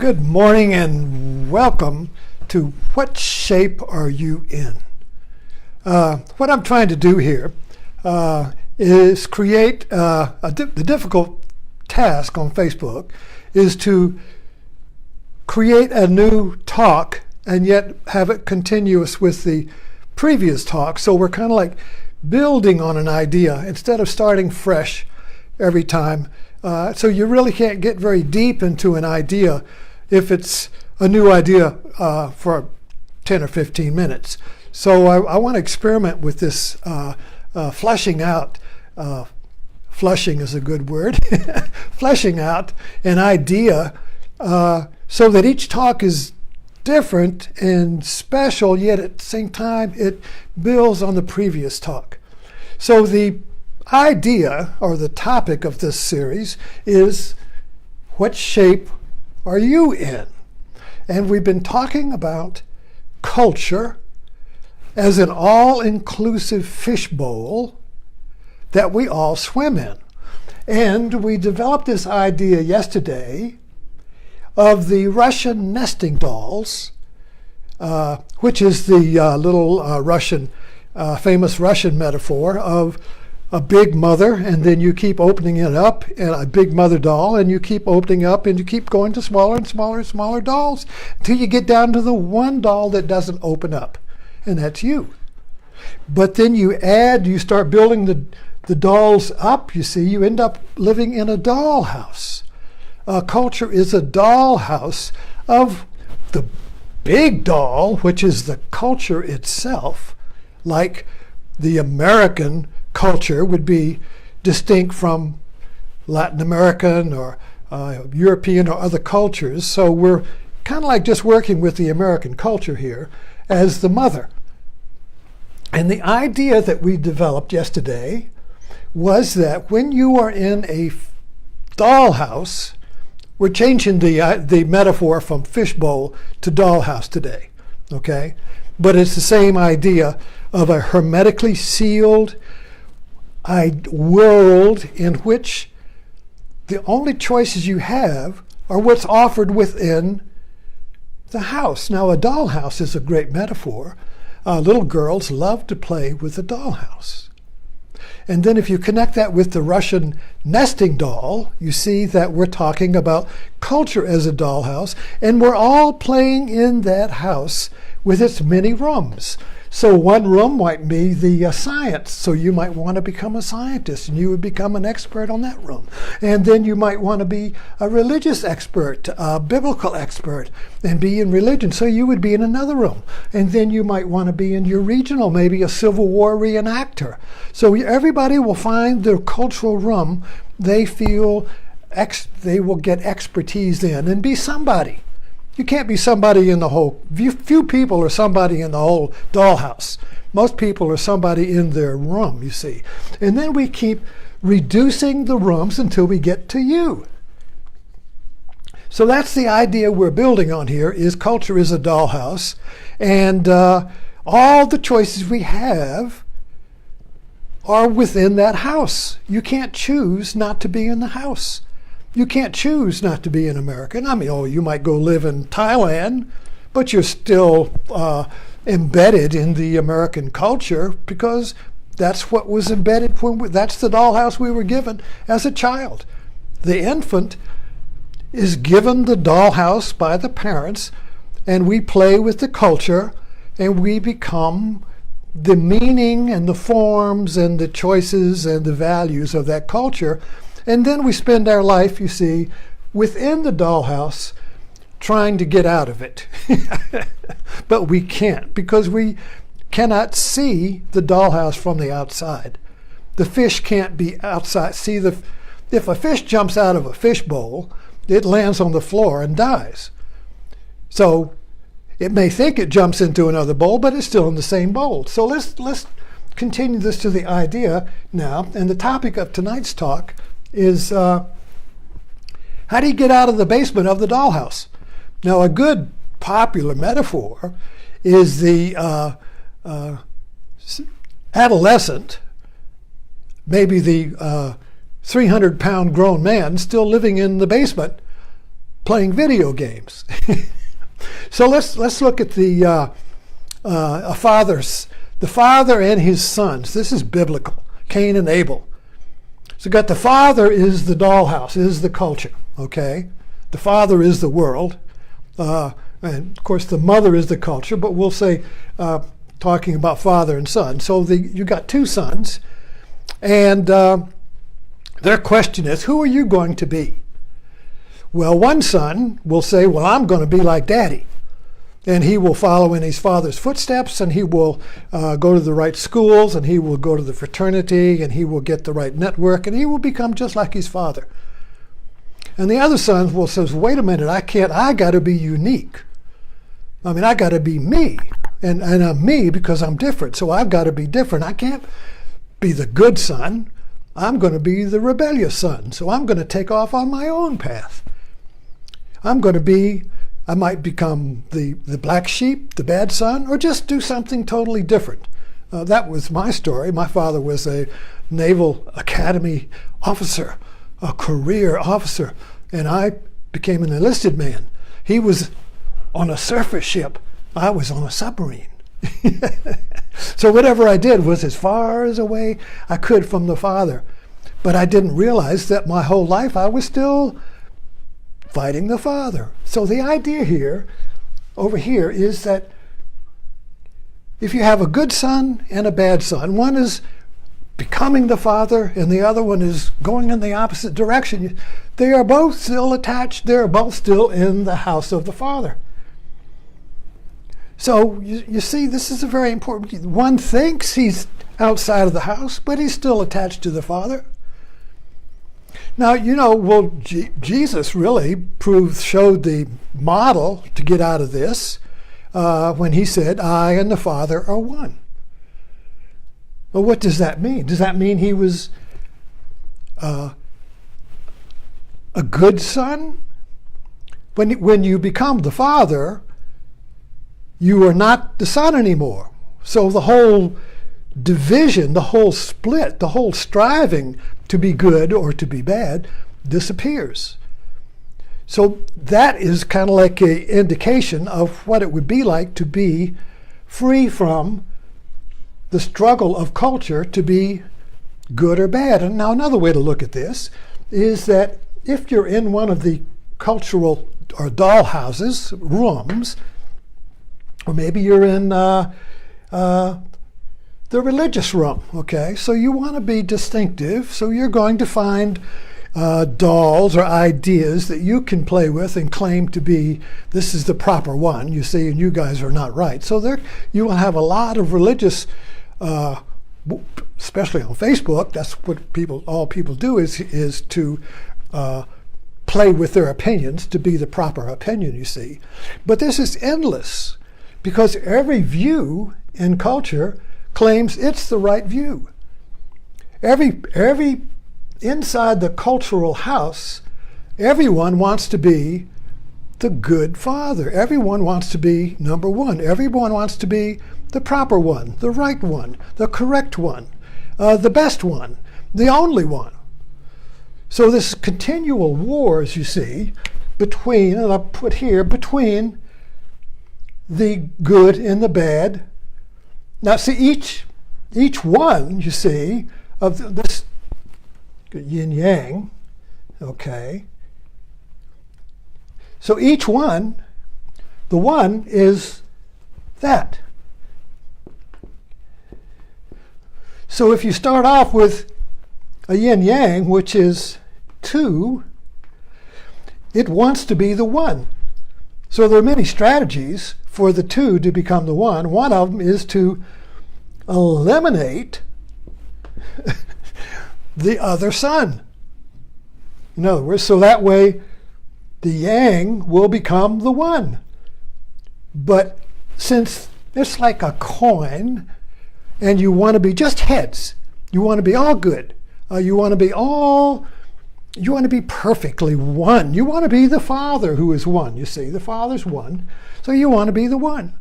Good morning and welcome to What Shape Are You In? What I'm trying to do here is create the difficult task on Facebook is to create a new talk and yet have it continuous with the previous talk. So we're kind of like building on an idea instead of starting fresh every time. So you really can't get very deep into an idea if it's a new idea for 10 or 15 minutes. So I want to experiment with this fleshing out. Flushing is a good word. Fleshing out an idea so that each talk is different and special, yet at the same time it builds on the previous talk. So the idea or the topic of this series is what shape are you in? And we've been talking about culture as an all-inclusive fishbowl that we all swim in. And we developed this idea yesterday of the Russian nesting dolls, which is the little famous Russian metaphor of a big mother, and then you keep opening it up, and a big mother doll, and you keep opening up, and you keep going to smaller and smaller and smaller dolls until you get down to the one doll that doesn't open up, and that's you. But then you start building the dolls up, you see, you end up living in a dollhouse. Culture is a dollhouse of the big doll, which is the culture itself, like the American culture would be distinct from Latin American or European or other cultures. So we're kind of like just working with the American culture here as the mother. And the idea that we developed yesterday was that when you are in a dollhouse, we're changing the metaphor from fishbowl to dollhouse today, okay? But it's the same idea of a hermetically sealed world in which the only choices you have are what's offered within the house. Now, a dollhouse is a great metaphor. Little girls love to play with a dollhouse. And then if you connect that with the Russian nesting doll, you see that we're talking about culture as a dollhouse, and we're all playing in that house with its many rooms. So one room might be the science. So you might want to become a scientist, and you would become an expert on that room. And then you might want to be a religious expert, a biblical expert, and be in religion. So you would be in another room. And then you might want to be in your regional, maybe a Civil War reenactor. So everybody will find their cultural room they feel they will get expertise in and be somebody. You can't be somebody in the whole, few people are somebody in the whole dollhouse. Most people are somebody in their room, you see. And then we keep reducing the rooms until we get to you. So that's the idea we're building on here, is culture is a dollhouse. And all the choices we have are within that house. You can't choose not to be in the house. You can't choose not to be an American. I mean, you might go live in Thailand, but you're still embedded in the American culture because that's what was embedded that's the dollhouse we were given as a child. The infant is given the dollhouse by the parents, and we play with the culture, and we become the meaning and the forms and the choices and the values of that culture. And then we spend our life, you see, within the dollhouse trying to get out of it. But we can't, because we cannot see the dollhouse from the outside. The fish can't be outside. See, if a fish jumps out of a fishbowl, it lands on the floor and dies. So it may think it jumps into another bowl, but it's still in the same bowl. So let's continue this to the idea now. And the topic of tonight's talk is how do you get out of the basement of the dollhouse? Now, a good popular metaphor is the adolescent, maybe the 300-pound grown man still living in the basement playing video games. So let's look at the father and his sons. This is biblical. Cain and Abel. So got the father is the dollhouse, is the culture. Okay, the father is the world, and of course the mother is the culture. But we'll say talking about father and son. So you got two sons, and their question is, who are you going to be? Well, one son will say, well, I'm going to be like Daddy. And he will follow in his father's footsteps, and he will go to the right schools, and he will go to the fraternity, and he will get the right network, and he will become just like his father. And the other son will say, wait a minute, I got to be unique. I mean, I got to be me. And I'm me because I'm different, so I've got to be different. I can't be the good son. I'm going to be the rebellious son, so I'm going to take off on my own path. I might become the black sheep, the bad son, or just do something totally different. That was my story. My father was a Naval Academy officer, a career officer, and I became an enlisted man. He was on a surface ship. I was on a submarine. So whatever I did was as far as away I could from the father. But I didn't realize that my whole life I was still fighting the father. So the idea here, over here, is that if you have a good son and a bad son, one is becoming the father and the other one is going in the opposite direction, they are both still attached, they're both still in the house of the father. So you see, this is a very important. One thinks he's outside of the house, but he's still attached to the father. Now, Jesus really showed the model to get out of this when he said, I and the Father are one. Well, what does that mean? Does that mean he was a good son? When you become the father, you are not the son anymore. So the whole division, the whole split, the whole striving to be good or to be bad disappears. So that is kind of like an indication of what it would be like to be free from the struggle of culture to be good or bad. And now another way to look at this is that if you're in one of the cultural or dollhouses, rooms, or maybe you're in the religious room, okay? So you want to be distinctive, so you're going to find dolls or ideas that you can play with and claim to be, this is the proper one, you see, and you guys are not right. So there, you will have a lot of religious, especially on Facebook, that's what all people do is to play with their opinions to be the proper opinion, you see. But this is endless, because every view in culture claims it's the right view. Every inside the cultural house, everyone wants to be the good father. Everyone wants to be number one. Everyone wants to be the proper one, the right one, the correct one, the best one, the only one. So this continual war, as you see, between, and I'll put here, between the good and the bad. Now see, each one, you see, of this yin-yang, okay? So each one, the one is that. So if you start off with a yin-yang, which is 2, it wants to be the 1. So there are many strategies for the 2 to become the 1. One of them is to eliminate the other son. In other words, so that way the yang will become the 1. But since it's like a coin, and you want to be just heads, you want to be all good, you want to be perfectly one. You want to be the Father who is one. You see, the Father's one, so you want to be the 1.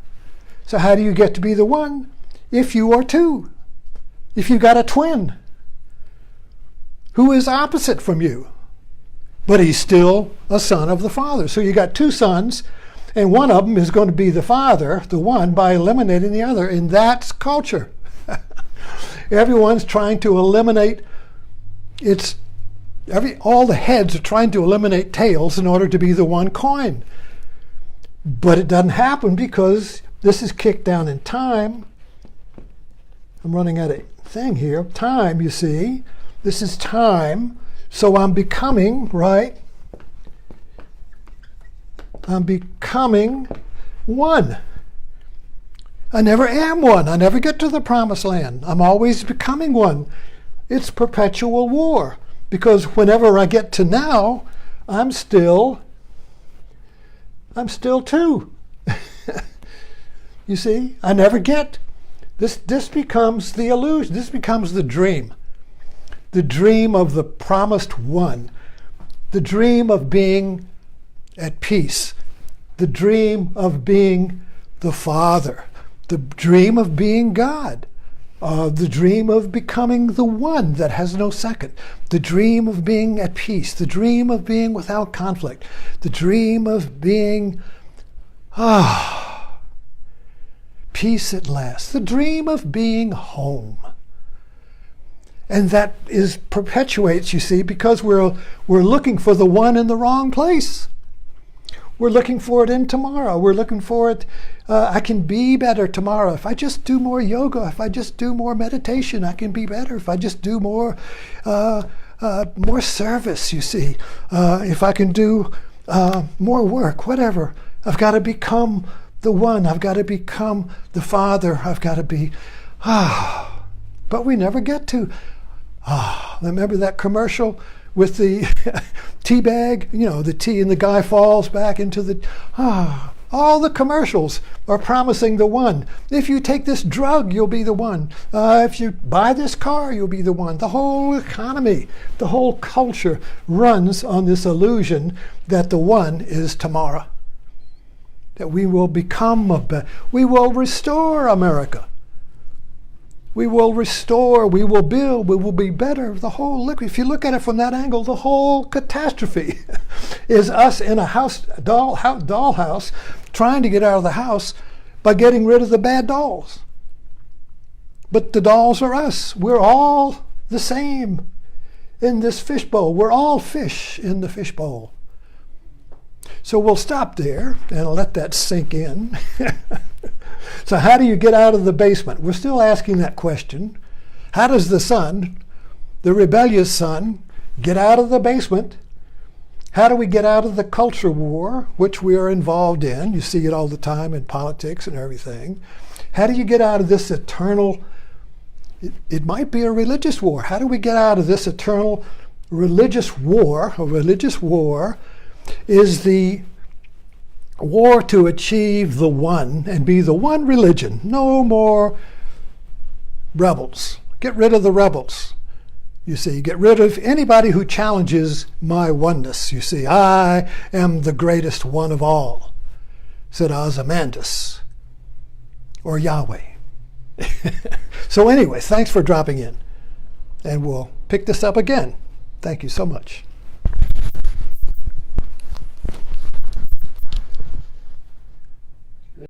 So how do you get to be the 1? If you are 2, if you got a twin who is opposite from you, but he's still a son of the Father. So you got two sons, and one of them is going to be the Father, the one, by eliminating the other. And that's culture. Everyone's trying to eliminate all the heads are trying to eliminate tails in order to be the one coin. But it doesn't happen because this is kicked down in time. I'm running out of thing here. Time, you see. This is time. So I'm becoming, right? I'm becoming one. I never am one. I never get to the promised land. I'm always becoming one. It's perpetual war. Because whenever I get to now, I'm still two. You see? I never get. This becomes the illusion. This becomes the dream. The dream of the promised one. The dream of being at peace. The dream of being the Father. The dream of being God. The dream of becoming the one that has no second. The dream of being at peace. The dream of being without conflict. The dream of being peace at last. The dream of being home. And that perpetuates, you see, because we're looking for the one in the wrong place. We're looking for it in tomorrow. We're looking for it. I can be better tomorrow. If I just do more yoga, if I just do more meditation, I can be better. If I just do more service, you see. If I can do more work, whatever. I've got to become the one. I've got to become the Father. I've got to be. But we never get to. Remember that commercial with the tea bag? You know, the tea, and the guy falls back into the. All the commercials are promising the one. If you take this drug, you'll be the one. If you buy this car, you'll be the one. The whole economy, the whole culture runs on this illusion that the one is tomorrow. That we will we will restore America. We will restore, we will build, we will be better. If you look at it from that angle, the whole catastrophe is us in a dollhouse, trying to get out of the house by getting rid of the bad dolls. But the dolls are us. We're all the same in this fishbowl. We're all fish in the fishbowl. So we'll stop there and let that sink in. So how do you get out of the basement? We're still asking that question. How does the son, the rebellious son, get out of the basement? How do we get out of the culture war, which we are involved in? You see it all the time in politics and everything. How do you get out of this eternal, it might be a religious war. How do we get out of this eternal religious war? A religious war is the war to achieve the one and be the one religion. No more rebels. Get rid of the rebels. You see, get rid of anybody who challenges my oneness. You see, I am the greatest one of all, said Ozymandias, or Yahweh. So anyway, thanks for dropping in. And we'll pick this up again. Thank you so much.